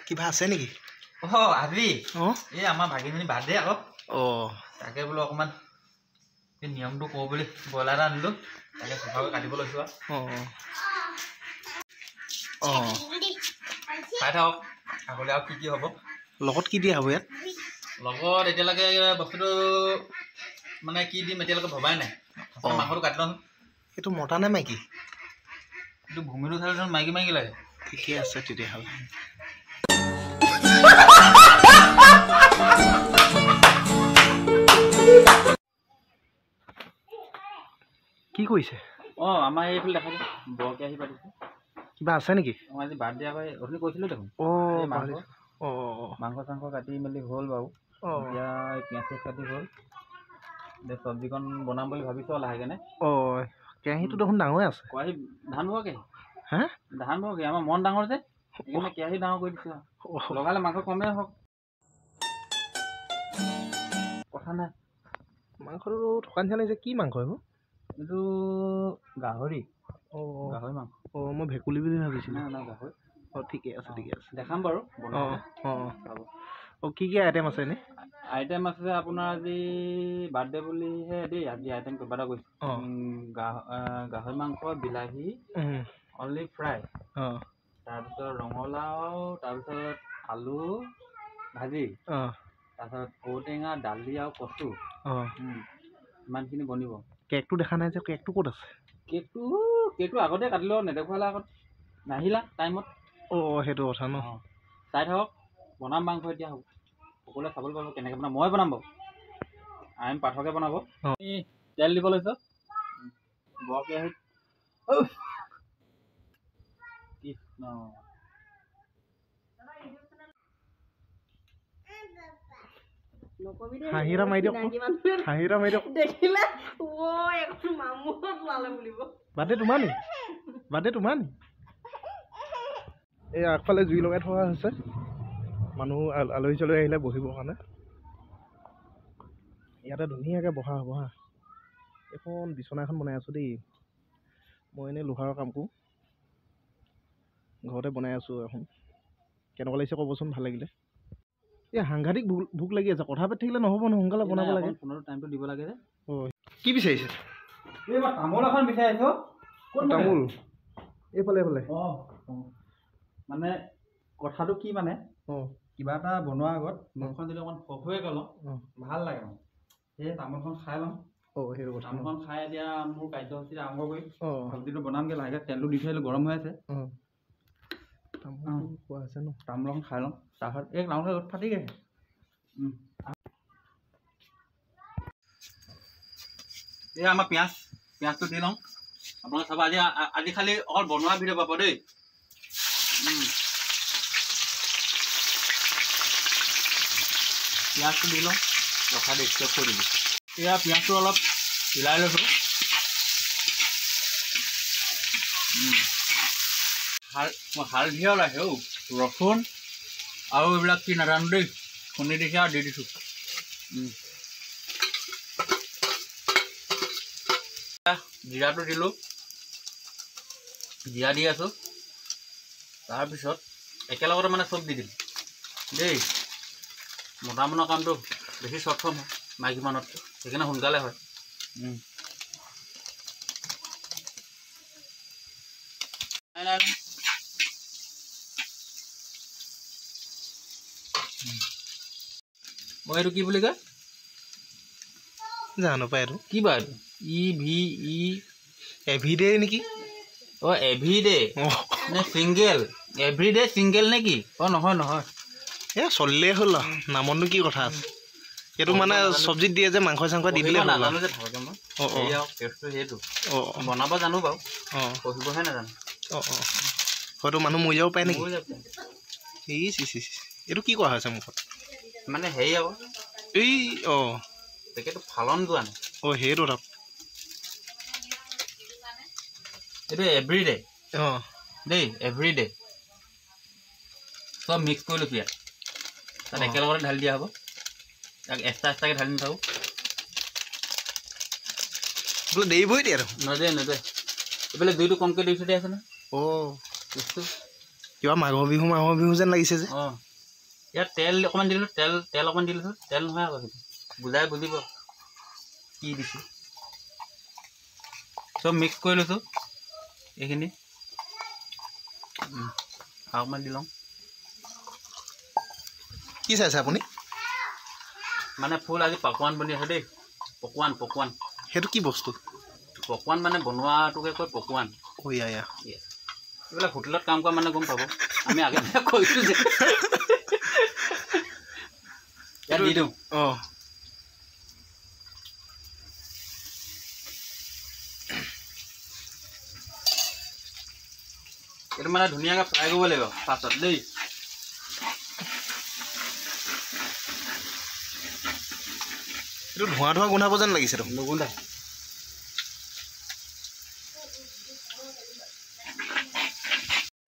কিবা আছে নেকি? আজি এই আমাৰ ভাগিনী বাৰ্থডে আকৌ তাকে বোলো অকণমান এই নিয়মটো কওঁ বুলি ব্ৰইলাৰ এটা আনিলোঁ তাকে চফাকৈ কাটিব লৈছোঁ চাই থাকক আগলৈ আৰু কি হ'ব লগত কি দিয়া হ'ব ইয়াত লগত এতিয়ালৈকে বস্তুটো মানে কি দিম এতিয়ালৈকে ভবাই নাই মাংসটো কাটি লওঁ এইটো মতা নে মাইকী এইটো ভূমিটো চালে মাইকী মাইকী লাগে ঠিকে আছে তেতিয়াহ'লে কি কৰিছে আমাৰ এইফালে দেখা যায় বৰকে আহি পাতিছে কিবা আছে নেকি আজি বাৰ্থডে আকৌ অথনি কৈছিলোঁ দেখোন মাংস চাংস কাটি মেলি হ'ল বাৰু এতিয়া পিঁয়াজ চিয়াজ কাটি হ'ল এতিয়া চব্জিকণ বনাম বুলি ভাবিছোঁ লাহেকে নে কেৰাহীটো দেখোন ডাঙৰে আছে কেৰাহী ধান বহা কেৰাহী হা ধান বহা কেৰাহী আমাৰ মন ডাঙৰ যে সেইকাৰণে কেৰাহী ডাঙৰ কৰি দিছোঁ লগালে মাংস কমেই হওক কথা নাই মাংসটো থকা নিচিনা লাগিছে কি মাংস এইবোৰ এইটো গাহৰি গাহৰি মাংস মই ভেকুলী বুলি ভাবিছিলোঁ গাহৰি ঠিকে আছে দেখাম বাৰু কি কি আইটেম আছে এনেই আইটেম আছে আপোনাৰ আজি বাৰ্থডে বুলিহে দেই আজি আইটেম কিবা এটা কৈছোঁ গাহৰি মাংস বিলাহী অনলি ফ্ৰাই তাৰপিছত ৰঙালাও তাৰপিছত আলু ভাজি তাৰপিছত ঔটেঙা দালি আৰু কচু ইমানখিনি বনিব কেকটো দেখা নাই যে কেকটো ক'ত আছে কেকটো আগতে কাটিলোঁ নেদেখুৱালে আগত নাহিলা টাইমত সেইটো কথা ন চাই থাকক বনাম মাংস এতিয়া হ'ব সকলোৱে চাবলৈ পাব কেনেকৈ বনাম মই বনাম বাৰু আইন পাঠকে বনাব তেল দিব লৈছোঁ বৰকে আহি কৃষ্ণ হাঁহিৰা মাৰি দিয়ক বাৰ্থডে তোমাৰ নি এই আগফালে জুই লগাই থোৱা হৈছে মানুহ আলহী চালহী আহিলে বহিবৰ কাৰণে ইয়াতে ধুনীয়াকৈ বহা হ'ব হা এখন বিচনা এখন বনাই আছোঁ দেই মই এনেই লোহাৰৰ কাম কৰোঁ ঘৰতে বনাই আছোঁ এখন কেনেকুৱা লাগিছে ক'বচোন ভাল লাগিলে এই সাংঘাতিক ভোক লাগি আছে কথা পাতি থাকিলে নহ'ব নহয় সোনকালে বনাব লাগে ফোনৰ টাইমটো দিব লাগে যে কি বিচাৰিছে এই মই তামোল এখন বিচাৰিছোঁ তামোল এইফালে মানে কথাটো কি মানে কিবা এটা বনোৱাৰ আগত মুখখন যদি অকণমান ফফুৱে গ'ল ভাল লাগে মানে সেই তামোলখন খাই ল'ম সেইটো কথা তামোলখন খাই এতিয়া মোৰ কাৰ্যসূচী আৰম্ভ কৰি চব্জিটো বনামগৈ লাহেকৈ তেলটো দি থৈ আহিলোঁ গৰম হৈ আছে খোৱা আছে ন তামোল এখন খাই ল'ম তাৰপিছত এই তামোল ফাটি গৈছে এই আমাৰ পিঁয়াজটো দি লওঁ আপোনালোকে চাব আজি খালি অকল বনোৱা ভিডিঅ' পাব দেই পিঁয়াজটো দি লওঁ ৰখা দেই চেক কৰি দিলোঁ এয়া পিঁয়াজটো অলপ হিলাই লৈছোঁ হালধীয়া ওলাইছে ৰচুন আৰু এইবিলাক কি নাজানো দেই খুন্দি দিছে আৰু দি দিছোঁ জিৰাটো দিলোঁ জিৰা দি আছোঁ তাৰপিছত একেলগতে মানে চব দি দিম দেই মতা মানুহৰ কামটো বেছি শ্বৰ্ট ফৰ্ম হয় মাইকী মানুহতকৈ সেইকাৰণে সোনকালে হয় মই এইটো কি বুলি কয় জানো পাই এইটো কি বাৰু এভিডে নেকি এভিডে নে ছিংগেল এভৰিডে ছিংগেল নে কি নহয় চলিলেই হ'ল নামতনো কি কথা আছে এইটো মানে চব্জিত দিয়ে যে মাংস চাংস দি দিলে নাজানো যে সেইটো বনাব জানো বাৰু পঢ়িবহে নাজানো হয়তো মানুহ মৰি যাব পাৰে নেকি এইটো কি কোৱা হৈছে মুখত মানে হেৰি আকৌ এই তেখেতটো ফালন যোৱা নাই সেইটো তাত এইটো এভৰিডে দেই এভৰিডে চব মিক্স কৰি লৈছোঁ ইয়াত তাত একেলগতে ঢালি দিয়া হ'ব তাক এক্সট্ৰাকৈ ঢালি নাথাকোঁ বোলে দেৰি বহি দিয়ে আৰু নেদে এইফালে জুইটো কমকৈ দি থৈ দিয়া আছে নহয় কিবা মাঘৰ বিহু যেন লাগিছে যে অঁ ইয়াত তেল অকণমান দিলোঁ তেল অকণমান দিলোঁ তেল নহয় আকৌ সেইটো বুজাই বুজিব কি দিছোঁ চব মিক্স কৰি লৈছোঁ এইখিনি অকণমান দি লওঁ কি চাইছে আপুনি মানে ফুল আজি পকোৱান বনি আছে দেই পকোৱান সেইটো কি বস্তু পকোৱান মানে বনোৱাটোকে কয় পকোৱান এইবিলাক হোটেলত কাম কৰা মানে গম পাব আমি আগে কৈছোঁ যে ইয়াত দি দিওঁ অঁ এইটো মানে ধুনীয়াকৈ ফ্ৰাই কৰিব লাগিব পাছত দেই এইটো ধোঁৱা গোন্ধাব যেন লাগিছে নুগুন্ধাই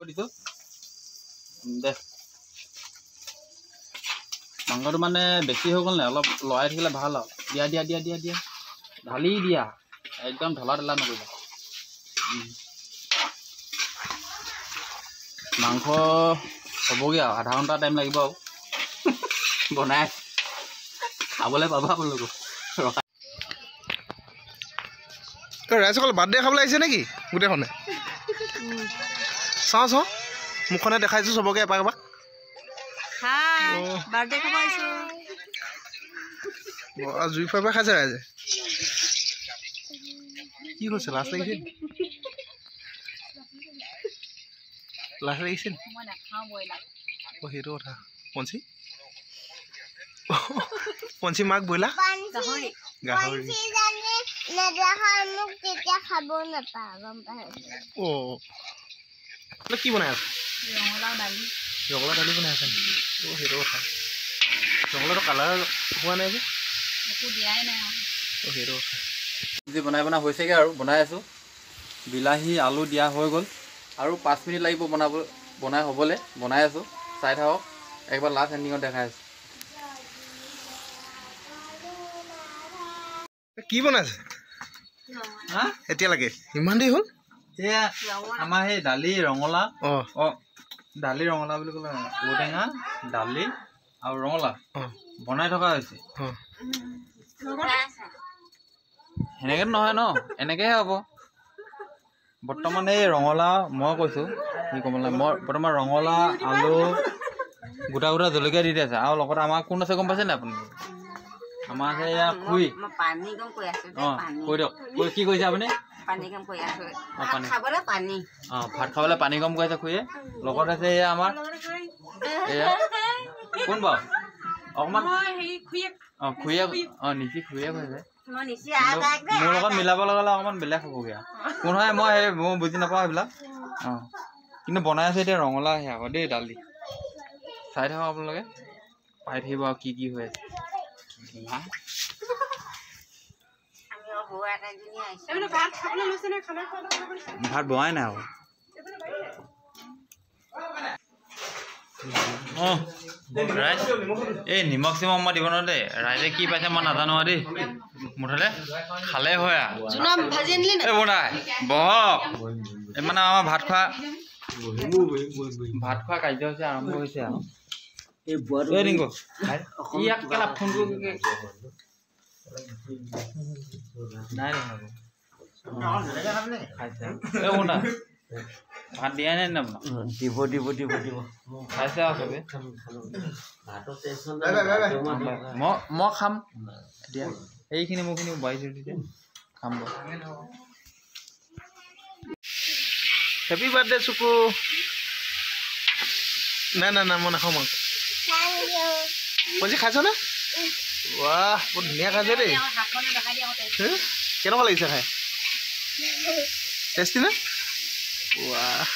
দিছোঁ দে মাংসটো মানে বেছি হৈ গ'ল নাই অলপ লৰাই থাকিলে ভাল আৰু দিয়া ঢালি দিয়া একদম ঢলা নকৰিবা মাংস হ'বগৈ আৰু আধা ঘণ্টা টাইম লাগিব আৰু বনাই খাবলৈ পাবা আপোনালোক ৰাইজসকল বাৰ্থডে খাবলৈ আহিছে নেকি গোটেইখনে চাওঁ মুখখনে দেখাইছোঁ চবকে এপাক জুই ফুৱাই খাইছে ৰাইজে কি হৈছে লাজ লাগিছে সেইটো কথা পঞ্চি মাক বইলা গাহৰি কি বনাই আছে ৰঙালাও দালি বনাই আছে সেইটো কথা ৰঙালাওটো কালাৰ হোৱা নাই যে সেইটো কথা যি বনাই হৈছেগৈ আৰু বনাই আছোঁ বিলাহী আলু দিয়া হৈ গ'ল আৰু 5 মিনিট লাগিব বনাই হ'বলৈ বনাই আছোঁ চাই থাকক একবাৰ লাষ্ট এণ্ডিঙত দেখাই আছোঁ কি বনাইছে এতিয়ালৈকে ইমান দেৰি হ'ল এয়া আমাৰ সেই দালি ৰঙালাও দালি ৰঙালাও বুলি ক'লে ঔটেঙা দালি আৰু ৰঙালাও বনাই থকা হৈছে সেনেকৈ নহয় ন এনেকৈহে হ'ব বৰ্তমান এই ৰঙালাও মই কৈছোঁ কি ক'ব লাগে মই বৰ্তমান ৰঙালাও আলু গোটা জলকীয়া দি আছে আৰু লগত আমাৰ কোন আছে গম পাইছে নাই আপুনি আমাৰ আছে এয়া খুই অঁ কৈ দিয়ক কি কৈছে আপুনি ভাত খাবলৈ পানী কম কৰি আছে খুৰীয়ে লগত আছে এয়া আমাৰ এয়া কোন বাৰু অকণমান অঁ খুৰীয়ে নিচি খুৰীয়ে কৈছে মোৰ লগত মিলাব লগালে অকণমান বেলেগ হ'বগৈ আৰু কোন হয় মই বুজি নাপাওঁ সেইবিলাক অঁ কিন্তু বনাই আছে এতিয়া ৰঙালাও আহে আকৌ দেই দালি চাই থাকক আপোনালোকে পাই থাকিব আৰু কি হৈ আছে ভাত বনাই নাই আকৌ অঁ ৰাইজ এই নিমখ চিমখ মই দিব নোৱাৰো দেই ৰাইজে কি পাইছে মই নাজানো আৰু দেই মুঠতে খালে হয় আৰু বনাই বহক মানে আমাৰ ভাত খোৱা কাৰ্য হৈছে আৰম্ভ হৈছে আৰু ইয়াক কেলা ফোন কৰি নাই ভাত দিয়াই নাই নে দিব খাইছে আৰু চবে মই খাম এতিয়া এইখিনি মোৰখিনি বাঢ়িছোঁ তেতিয়া খাম বাৰু হেপী বাৰ্থডে চুকু নাই মই নাখাওঁ মাংস পঞ্চি খাইছ নে ৱাহ বৰ ধুনীয়া খাইছে দেই কেনেকুৱা লাগিছে খাই টেষ্টি নে ৱাহ